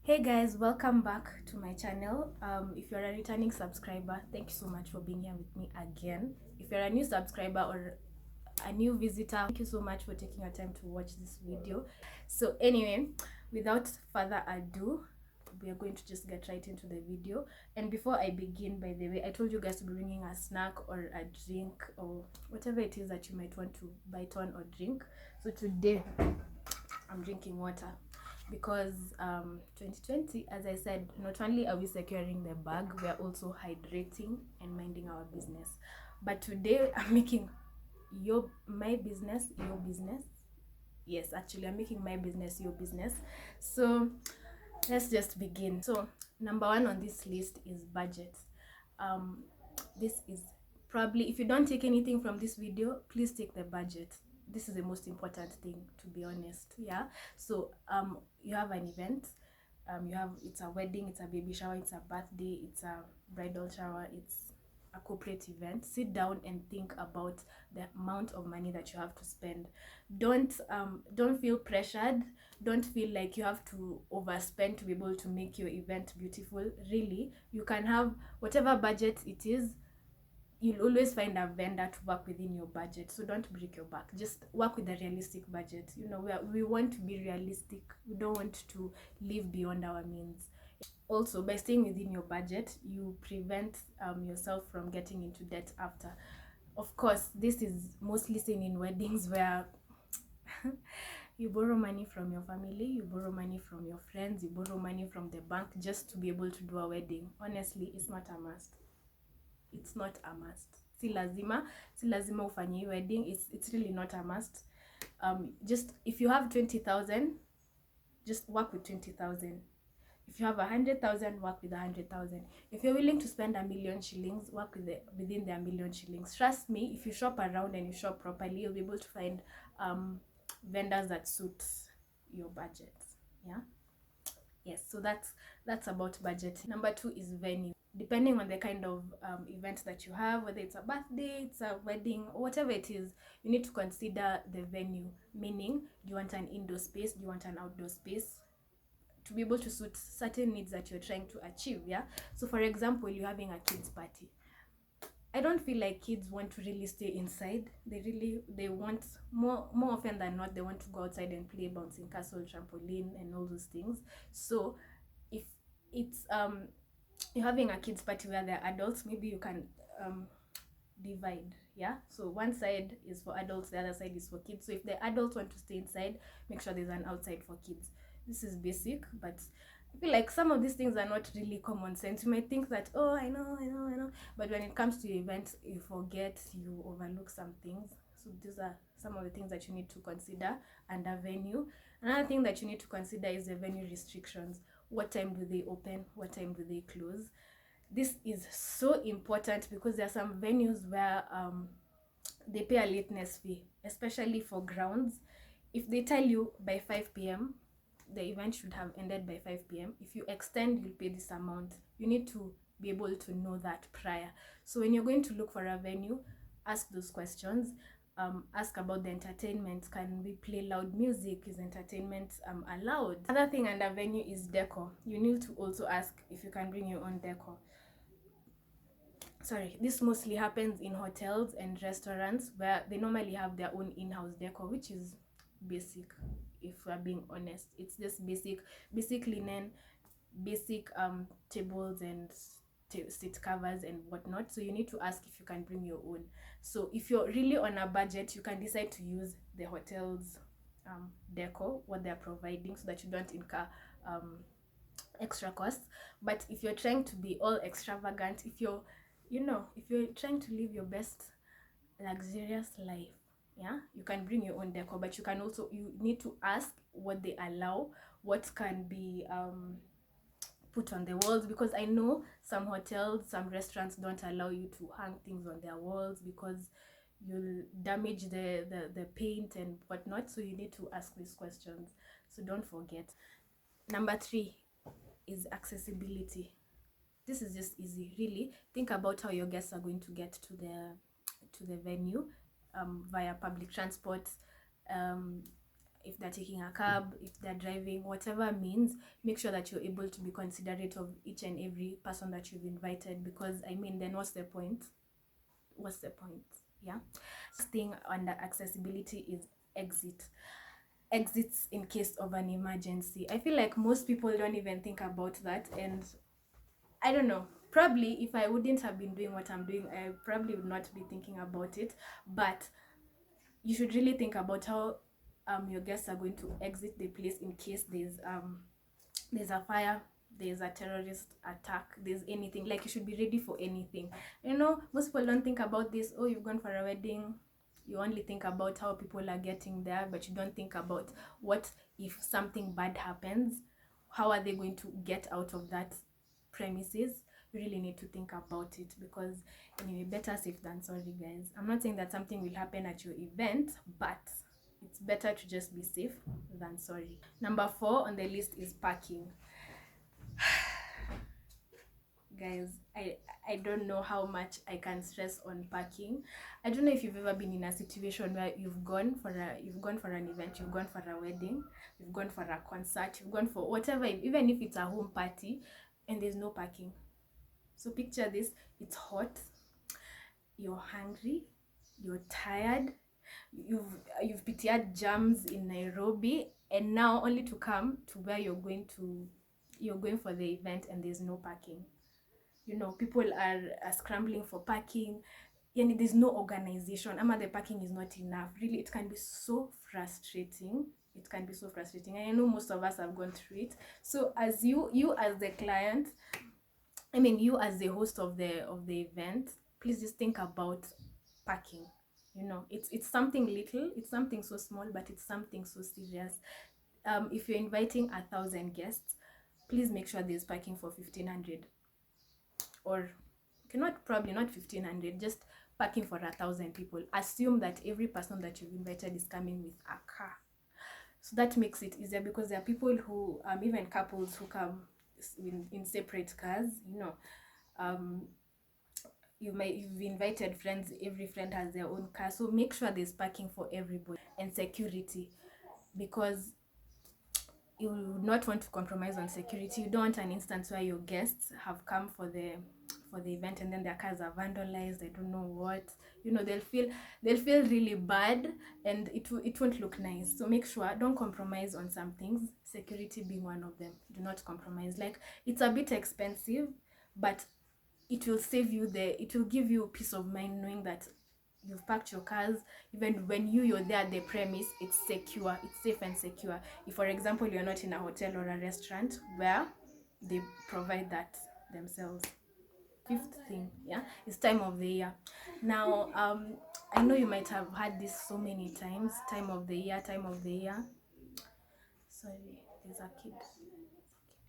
Hey guys, welcome back to my channel. If you're a returning subscriber, thank you so much for being here with me again. If you're a new subscriber or a new visitor, thank you so much for taking your time to watch this video. So anyway, without further ado, we are going to just get right into the video. And before I begin, by the way, I told you guys to be bringing a snack or a drink or whatever it is that you might want to bite on or drink. So today I'm drinking water because 2020, as I said, not only are we securing the bag, we are also hydrating and minding our business. But today I'm making my business your business. Yes, actually I'm making my business your business. So let's just begin. So number one on this list is budget. This is probably, if you don't take anything from this video, please take the budget. This is the most important thing, to be honest. Yeah, so you have an event, it's a wedding, it's a baby shower, it's a birthday, it's a bridal shower, it's a corporate event. Sit down and think about the amount of money that you have to spend. Don't feel pressured. Don't feel like you have to overspend to be able to make your event beautiful. Really, you can have whatever budget it is. You'll always find a vendor to work within your budget, so don't break your back. Just work with a realistic budget. We want to be realistic. We don't want to live beyond our means. Also, by staying within your budget, you prevent yourself from getting into debt after. Of course, this is mostly seen in weddings where you borrow money from your family, you borrow money from your friends, you borrow money from the bank just to be able to do a wedding. Honestly, it's not a must. It's not a must. Si lazima ufanye wedding. It's really not a must. Just if you have 20,000, just work with 20,000. If you have 100,000, work with 100,000. If you're willing to spend 1,000,000 shillings, work within the 1,000,000 shillings. Trust me, if you shop around and you shop properly, you'll be able to find vendors that suit your budget. Yeah. Yes, so that's about budget. Number two is venue. Depending on the kind of event that you have, whether it's a birthday, it's a wedding, or whatever it is, you need to consider the venue. Meaning, do you want an indoor space? Do you want an outdoor space? To be able to suit certain needs that you're trying to achieve. Yeah. So for example, you're having a kids party. I don't feel like kids want to really stay inside. They want more often than not, they want to go outside and play bouncing castle, trampoline, and all those things. So if it's you're having a kids party where there are adults, maybe you can divide. Yeah, so one side is for adults, the other side is for kids. So if the adults want to stay inside, make sure there's an outside for kids. This is basic, but I feel like some of these things are not really common sense. You might think that, oh, I know, but when it comes to events, you forget, you overlook some things. So these are some of the things that you need to consider under venue. Another thing that you need to consider is the venue restrictions. What time do they open? What time do they close? This is so important because there are some venues where they pay a lateness fee, especially for grounds. If they tell you by 5 p.m., the event should have ended by 5 p.m. If you extend, you'll pay this amount. You need to be able to know that prior. So when you're going to look for a venue, ask those questions. Ask about the entertainment. Can we play loud music? Is entertainment allowed? Another thing under venue is decor. You need to also ask if you can bring your own decor. Sorry, this mostly happens in hotels and restaurants where they normally have their own in-house decor, which is basic. If we're being honest, it's just basic linen, basic tables and seat covers and whatnot. So you need to ask if you can bring your own. So if you're really on a budget, you can decide to use the hotel's decor, what they're providing, so that you don't incur extra costs. But if you're trying to be all extravagant, if you're trying to live your best luxurious life, yeah, you can bring your own decor. But you need to ask what they allow, what can be put on the walls, because I know some hotels, some restaurants don't allow you to hang things on their walls because you'll damage the paint and whatnot. So you need to ask these questions, so don't forget. Number three is accessibility. This is just easy. Really think about how your guests are going to get to the venue, via public transport, if they're taking a cab, if they're driving, whatever means, make sure that you're able to be considerate of each and every person that you've invited, because I mean, then what's the point? What's the point? Yeah. Thing under accessibility is exits in case of an emergency. I feel like most people don't even think about that, and I don't know, probably if I wouldn't have been doing what I'm doing, I probably would not be thinking about it. But you should really think about how your guests are going to exit the place in case there's a fire, there's a terrorist attack, there's anything. Like, you should be ready for anything. You know, most people don't think about this. Oh, you've gone for a wedding, you only think about how people are getting there, but you don't think about what if something bad happens, how are they going to get out of that premises. You really need to think about it, because anyway, better safe than sorry, guys. I'm not saying that something will happen at your event, but it's better to just be safe than sorry. Number 4 on the list is parking. Guys, I don't know how much I can stress on parking. I don't know if you've ever been in a situation where you've gone for an event, you've gone for a wedding, you've gone for a concert, you've gone for whatever, even if it's a home party, and there's no parking. So picture this: it's hot, you're hungry, you're tired, you've pitied jams in Nairobi, and now only to come to where you're going for the event, and there's no parking. You know, people are scrambling for parking, and there's no organization. The parking is not enough. Really, it can be so frustrating. And I know most of us have gone through it. So as you as the client, you as the host of the event, please just think about parking. You know, it's something little, it's something so small, but it's something so serious. If you're inviting 1,000 guests, please make sure there's parking for 1,500, or probably not 1,500, just parking for 1,000 people. Assume that every person that you've invited is coming with a car, so that makes it easier, because there are people who even couples who come in separate cars. You know, you've invited friends, every friend has their own car, so make sure there's parking for everybody, and security, because you would not want to compromise on security. You don't want an instance where your guests have come for the event and then their cars are vandalized. I don't know what, you know, they'll feel really bad, and it won't look nice. So make sure, don't compromise on some things, security being one of them. Do not compromise. Like, it's a bit expensive, but it will save you it will give you peace of mind knowing that you've parked your cars. Even when you're there at the premise, it's secure, it's safe and secure. If, for example, you're not in a hotel or a restaurant where they provide that themselves. 5th thing, yeah, it's time of the year. Now, I know you might have heard this so many times: time of the year. Sorry, there's a kid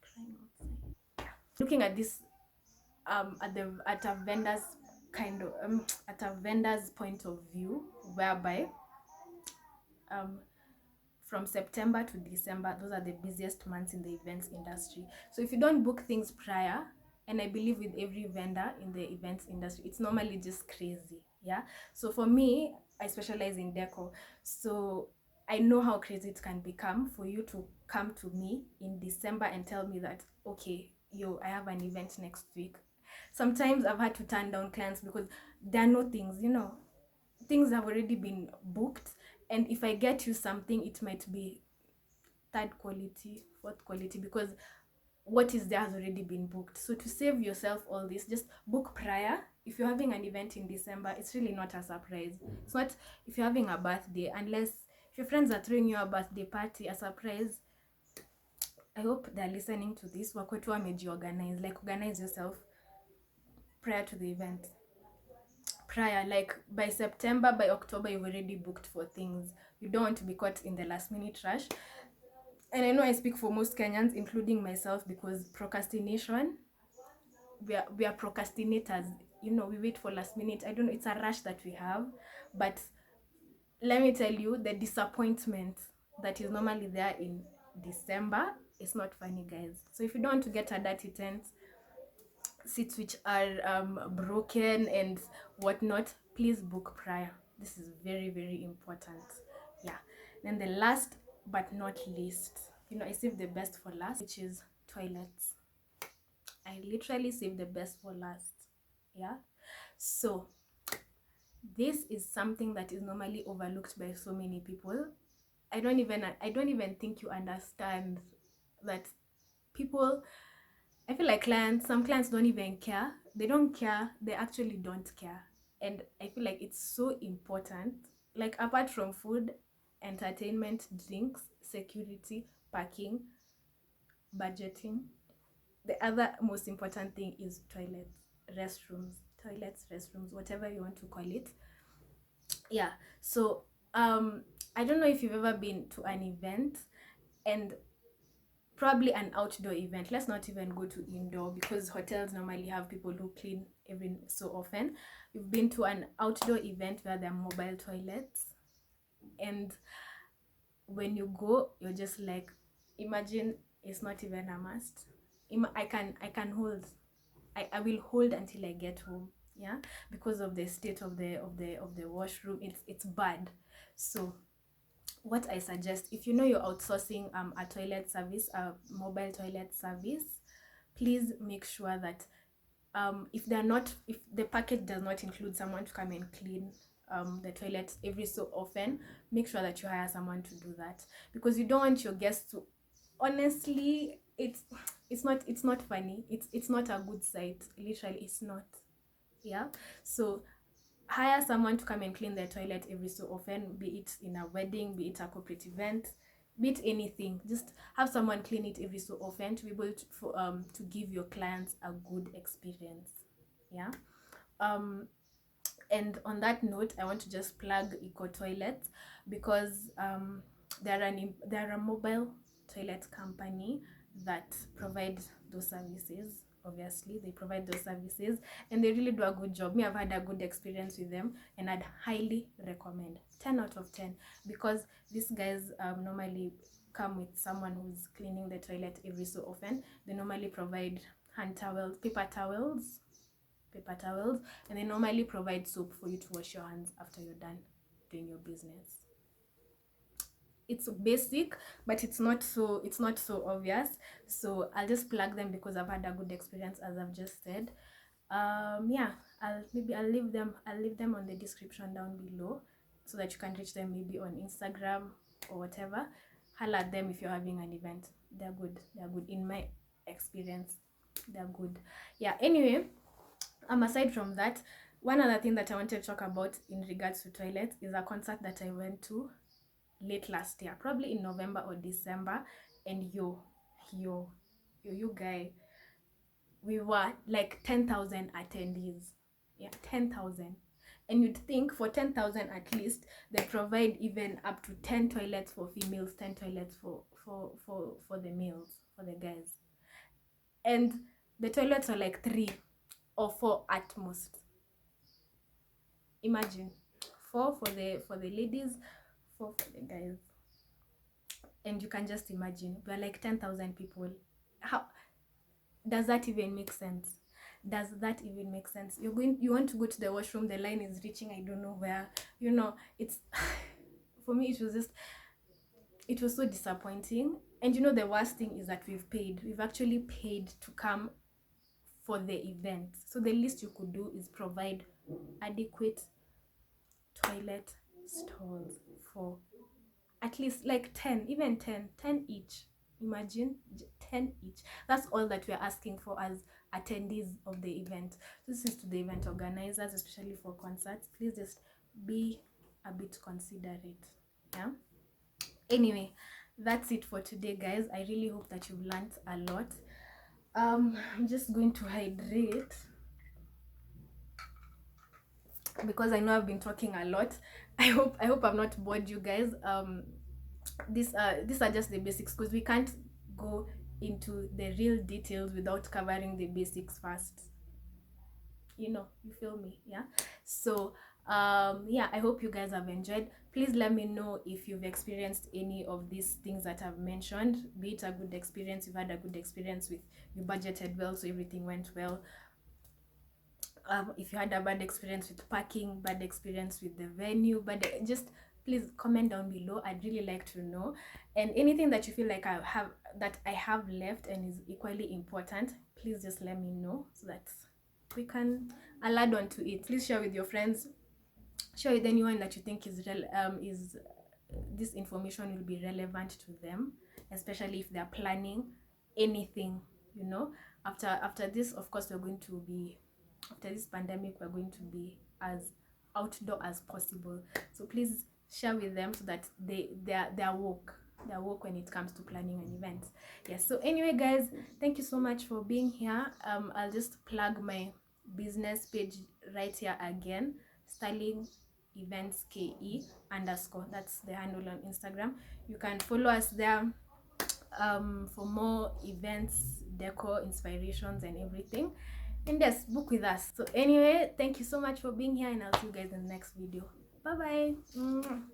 crying outside. Looking at this at a vendor's at a vendor's point of view, whereby from September to December, those are the busiest months in the events industry. So if you don't book things prior, and I believe with every vendor in the events industry, it's normally just crazy. Yeah. So for me, I specialize in decor, so I know how crazy it can become for you to come to me in December and tell me that, okay, I have an event next week. Sometimes I've had to turn down clients because there are no things, you know, things have already been booked, and if I get you something, it might be 3rd quality, 4th quality, because what is there has already been booked. So to save yourself all this, just book prior. If you're having an event in December, it's really not a surprise. It's not if you're having a birthday, unless if your friends are throwing you a birthday party, a surprise. I hope they're listening to this. Wakwetu wamejiorganize. Like, organize yourself prior to the event. Prior, like by September, by October, you've already booked for things. You don't want to be caught in the last minute rush. And I know I speak for most Kenyans, including myself, because procrastination, we are procrastinators. You know, we wait for last minute. I don't know, it's a rush that we have, but let me tell you, the disappointment that is normally there in December is not funny, guys. So if you don't want to get a dirty tent, seats which are broken and whatnot, please book prior. This is very, very important. Yeah. Then the last but not least, I saved the best for last, which is toilets. I literally saved the best for last. Yeah. So this is something that is normally overlooked by so many people. I don't even think you understand that people, I feel like some clients don't even care. They don't care. They actually don't care. And I feel like it's so important. Like, apart from food, entertainment, drinks, security, parking, budgeting, the other most important thing is toilets, restrooms, whatever you want to call it. Yeah. So I don't know if you've ever been to an event, and probably an outdoor event. Let's not even go to indoor, because hotels normally have people who clean every so often. You've been to an outdoor event where there are mobile toilets, and when you go, you're just like, imagine it's not even a must. I can hold. I will hold until I get home. Yeah, because of the state of the washroom. It's bad. So what I suggest, if you know you're outsourcing a toilet service, a mobile toilet service, please make sure that if the package does not include someone to come and clean the toilet every so often, make sure that you hire someone to do that, because you don't want your guests to, honestly, it's not funny. It's not a good sight. Literally, it's not. Yeah. So hire someone to come and clean their toilet every so often, be it in a wedding, be it a corporate event, be it anything. Just have someone clean it every so often to be able to give your clients a good experience. Yeah. And on that note, I want to just plug Eco Toilets, because they're a mobile toilet company that provides those services. Obviously, they provide those services, and they really do a good job. Me, I've had a good experience with them, and I'd highly recommend. 10 out of 10, because these guys normally come with someone who's cleaning the toilet every so often. They normally provide hand towels, paper towels, and they normally provide soap for you to wash your hands after you're done doing your business. It's basic, but it's not so obvious. So I'll just plug them because I've had a good experience, as I've just said. Yeah, I'll leave them on the description down below, so that you can reach them maybe on Instagram or whatever. Holla at them if you're having an event. They're good in my experience. They're good. Yeah, anyway, aside from that, one other thing that I wanted to talk about in regards to toilets is a concert that I went to late last year, probably in November or December. And you guy, we were like 10,000 attendees. Yeah, 10,000. And you'd think for 10,000 at least, they provide even up to 10 toilets for females, 10 toilets for the males, for the guys. And the toilets are like 3 or 4 at most. Imagine, 4 for the ladies, 4 for the guys. And you can just imagine, we're like 10,000 people. How does that even make sense? You want to go to the washroom, the line is reaching I don't know where. It's for me, it was so disappointing. And the worst thing is that we've actually paid to come for the event. So the least you could do is provide adequate toilet stalls for at least like 10, even 10 each. Imagine, 10 each. That's all that we're asking for as attendees of the event. This is to the event organizers, especially for concerts. Please just be a bit considerate. Yeah. Anyway, that's it for today, guys. I really hope that you've learned a lot. I'm just going to hydrate, because I know I've been talking a lot. I hope I've not bored you guys. These are just the basics, because we can't go into the real details without covering the basics first. You feel me? Yeah. So yeah, I hope you guys have enjoyed. Please let me know if you've experienced any of these things that I've mentioned, be it a good experience, you've had a good experience with, you budgeted well, so everything went well. If you had a bad experience with parking, bad experience with the venue, but just please comment down below. I'd really like to know. And anything that you feel like I have left and is equally important, please just let me know so that I'll add on to it. Please share with your friends, share with anyone that you think is this information will be relevant to them, especially if they're planning anything, you know. After this, of course, after this pandemic, we're going to be as outdoor as possible. So please share with them so that they're woke when it comes to planning an event. Yes. So anyway, guys, thank you so much for being here. I'll just plug my business page right here again, Styling Events KE _ that's the handle on Instagram. You can follow us there for more events, decor, inspirations, and everything. And yes, book with us. So anyway, thank you so much for being here, and I'll see you guys in the next video. Bye bye.